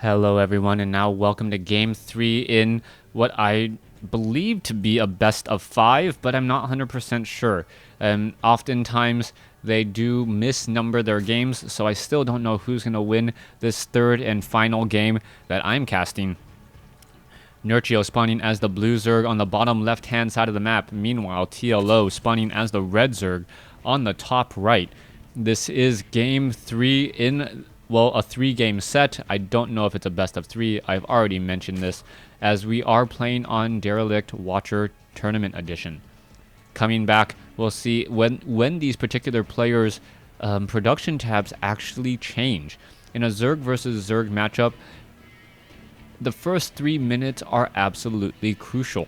Hello everyone, and now welcome to Game 3 in what I believe to be a best of 5, but I'm not 100% sure. Oftentimes they do misnumber their games, so I still don't know who's going to win this third and final game that I'm casting. Nerchio spawning as the blue Zerg on the bottom left-hand side of the map. Meanwhile, TLO spawning as the red Zerg on the top right. This is Game 3 in... well, a 3-game set. I don't know if it's a best of 3. I've already mentioned this, as we are playing on Derelict Watcher Tournament Edition. Coming back, we'll see when these particular players' production tabs actually change. In a Zerg versus Zerg matchup, the first 3 minutes are absolutely crucial.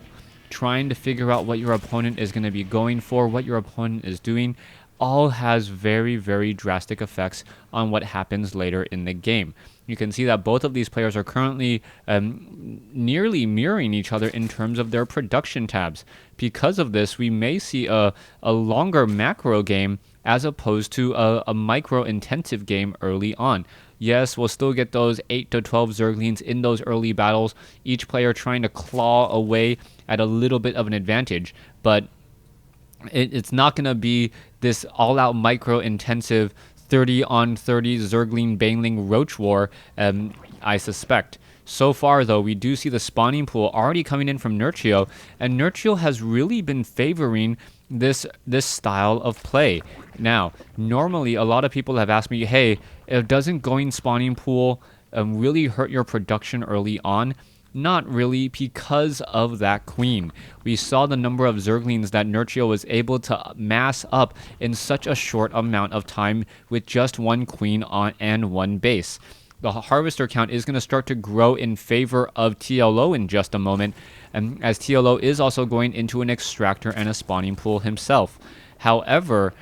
Trying to figure out what your opponent is going to be going for, what your opponent is doing, all has very, very drastic effects on what happens later in the game. You can see that both of these players are currently nearly mirroring each other in terms of their production tabs. Because of this, we may see a longer macro game as opposed to a micro-intensive game early on. Yes, we'll still get those 8 to 12 Zerglings in those early battles, each player trying to claw away at a little bit of an advantage, but it's not going to be this all-out micro-intensive 30-on-30 Zergling Baneling Roach War, I suspect. So far, though, we do see the spawning pool already coming in from Nerchio, and Nerchio has really been favoring this style of play. Now, normally, a lot of people have asked me, hey, doesn't going spawning pool really hurt your production early on? Not really, because of that queen. We saw the number of Zerglings that Nerchio was able to mass up in such a short amount of time with just one queen on and one base. The harvester count is going to start to grow in favor of TLO in just a moment, as TLO is also going into an extractor and a spawning pool himself. However,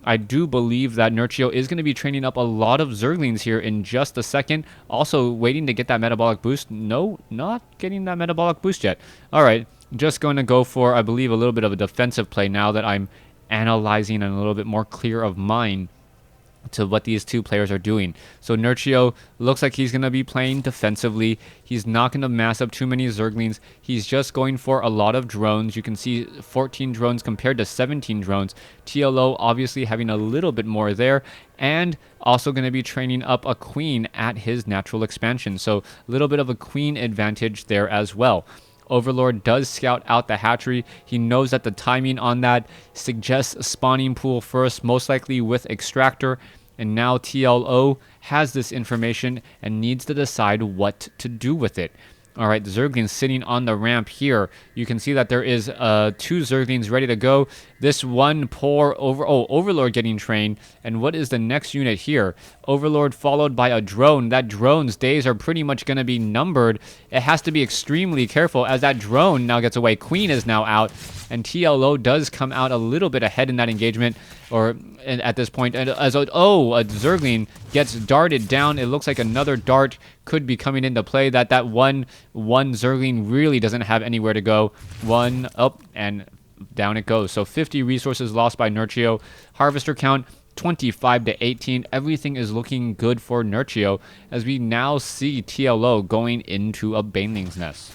I do believe that Nerchio is going to be training up a lot of Zerglings here in just a second. Also waiting to get that metabolic boost. No, not getting that metabolic boost yet. Alright, just going to go for, I believe, a little bit of a defensive play now that I'm analyzing and a little bit more clear of mind to what these two players are doing. So Nerchio looks like he's going to be playing defensively. He's not going to mass up too many Zerglings. He's just going for a lot of drones. You can see 14 drones compared to 17 drones. TLO obviously having a little bit more there, and also going to be training up a queen at his natural expansion. So a little bit of a queen advantage there as well. Overlord does scout out the hatchery. He knows that the timing on that suggests spawning pool first, most likely with extractor. And now TLO has this information and needs to decide what to do with it. All right, the Zerglings sitting on the ramp here. You can see that there is 2 Zerglings ready to go. This one poor Overlord getting trained. And what is the next unit here? Overlord followed by a drone. That drone's days are pretty much going to be numbered. It has to be extremely careful as that drone now gets away. Queen is now out, and TLO does come out a little bit ahead in that engagement, or at this point. And as a Zergling gets darted down. It looks like another dart could be coming into play. That one Zergling really doesn't have anywhere to go. One up and down it goes. So 50 resources lost by Nerchio. Harvester count 25 to 18. Everything is looking good for Nerchio as we now see TLO going into a Baneling's nest.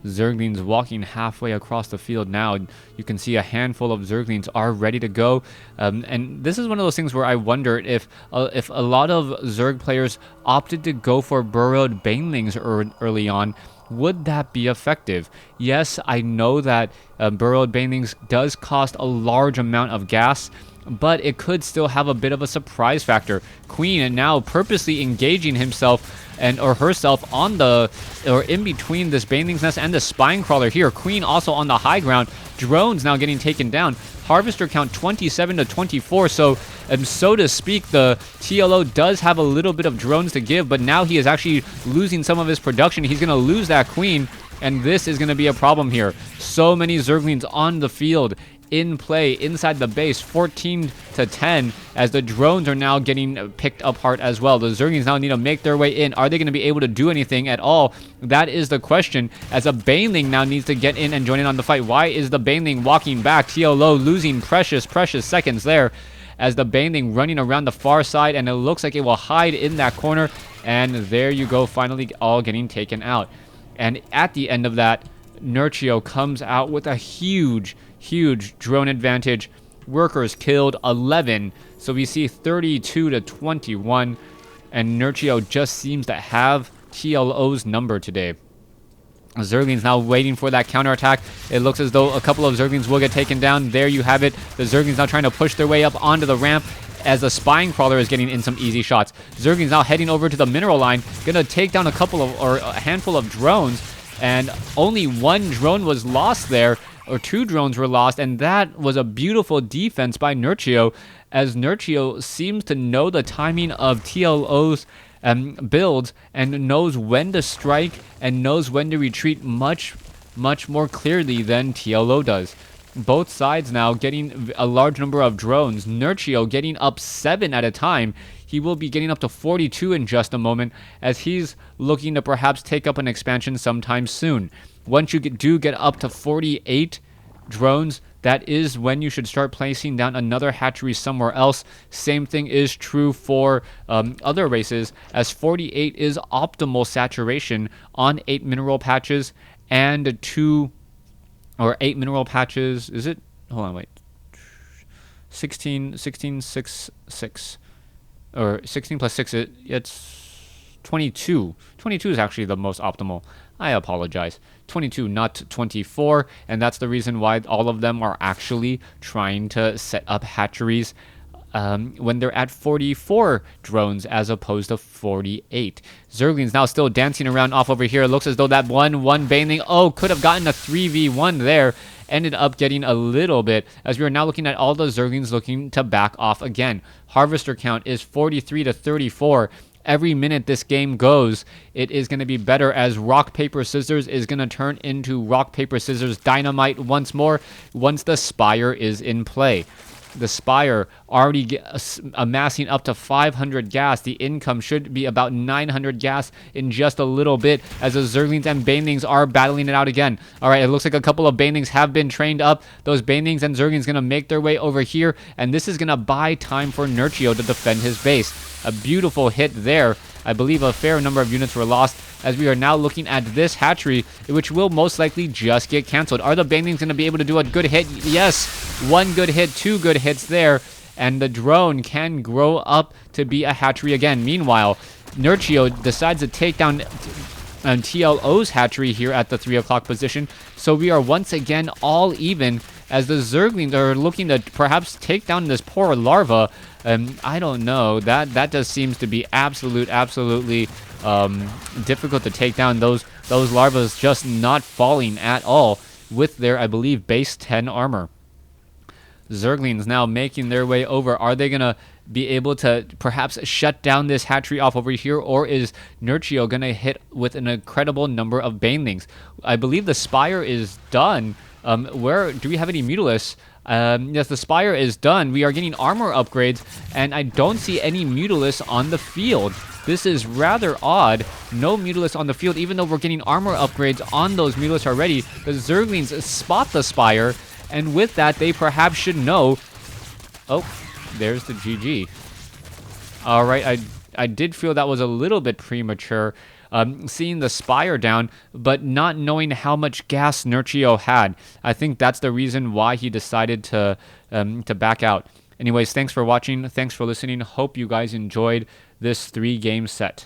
Zerglings walking halfway across the field now. You can see a handful of Zerglings are ready to go. And this is one of those things where I wonder if a lot of Zerg players opted to go for burrowed Banelings early on, would that be effective? Yes, I know that burrowed Banelings does cost a large amount of gas, but it could still have a bit of a surprise factor. Queen and now purposely engaging himself or herself on in between this Baneling's nest and the spine crawler here. Queen also on the high ground. Drones now getting taken down. Harvester count 27 to 24. So to speak, the TLO does have a little bit of drones to give, but now he is actually losing some of his production. He's going to lose that queen, and this is going to be a problem here. So many Zerglings on the field, in play inside the base, 14 to 10, as the drones are now getting picked apart as well. The Zerglings now need to make their way in. Are they going to be able to do anything at all? That is the question, as a Baneling now needs to get in and join in on the fight. Why is the Baneling walking back? TLO losing precious seconds there, as the Baneling running around the far side, and it looks like it will hide in that corner. And there you go, finally all getting taken out. And at the end of that, Nerchio comes out with a huge drone advantage. Workers killed 11, so we see 32 to 21, and Nerchio just seems to have TLO's number today. Zerglings now waiting for that counterattack. It looks as though a couple of Zerglings will get taken down. There you have it. The Zerglings now trying to push their way up onto the ramp as the Spine Crawler is getting in some easy shots. Zerglings now heading over to the mineral line, gonna take down a handful of drones, and only one drone was lost there, or two drones were lost, and that was a beautiful defense by Nerchio, as Nerchio seems to know the timing of TLO's builds and knows when to strike and knows when to retreat much more clearly than TLO does. Both sides now getting a large number of drones. Nerchio getting up 7 at a time. He will be getting up to 42 in just a moment, as he's looking to perhaps take up an expansion sometime soon. Once you do get up to 48 drones, that is when you should start placing down another hatchery somewhere else. Same thing is true for other races, as 48 is optimal saturation on 8 mineral patches and 8 mineral patches. Is it? Hold on, wait. 16, 6, 6. Or 16 plus 6, it's 22. 22 is actually the most optimal. I apologize. 22, not 24, and that's the reason why all of them are actually trying to set up hatcheries when they're at 44 drones as opposed to 48. Zerglings now still dancing around off over here. It looks as though that 1-1 Baneling, could have gotten a 3v1 there. Ended up getting a little bit, as we are now looking at all the Zerglings looking to back off again. Harvester count is 43 to 34. Every minute this game goes, it is going to be better, as rock, paper, scissors is going to turn into rock, paper, scissors, dynamite once more once the Spire is in play. The Spire already amassing up to 500 gas. The income should be about 900 gas in just a little bit, as the Zerglings and Banelings are battling it out again. All right, it looks like a couple of Banelings have been trained up. Those Banelings and Zerglings going to make their way over here, and this is going to buy time for Nerchio to defend his base. A beautiful hit there. I believe a fair number of units were lost, as we are now looking at this hatchery, which will most likely just get canceled. Are the Banelings going to be able to do a good hit? Yes, 1 good hit, 2 good hits there, and the drone can grow up to be a hatchery again. Meanwhile, Nerchio decides to take down TLO's hatchery here at the 3 o'clock position, so we are once again all even, as the Zerglings are looking to perhaps take down this poor larva. I don't know. That just seems to be absolutely difficult to take down. Those larvas just not falling at all with their, I believe, base 10 armor. Zerglings now making their way over. Are they going to be able to perhaps shut down this hatchery off over here, or is Nerchio going to hit with an incredible number of Banelings? I believe the Spire is done. Where do we have any Mutalisks? Yes, the Spire is done. We are getting armor upgrades, and I don't see any Mutalisks on the field. This is rather odd. No Mutalisks on the field, even though we're getting armor upgrades on those Mutalisks already. The Zerglings spot the Spire, and with that, they perhaps should know. Oh, there's the GG. All right, I did feel that was a little bit premature. Seeing the Spire down, but not knowing how much gas Nerchio had. I think that's the reason why he decided to back out. Anyways, thanks for watching. Thanks for listening. Hope you guys enjoyed this 3-game set.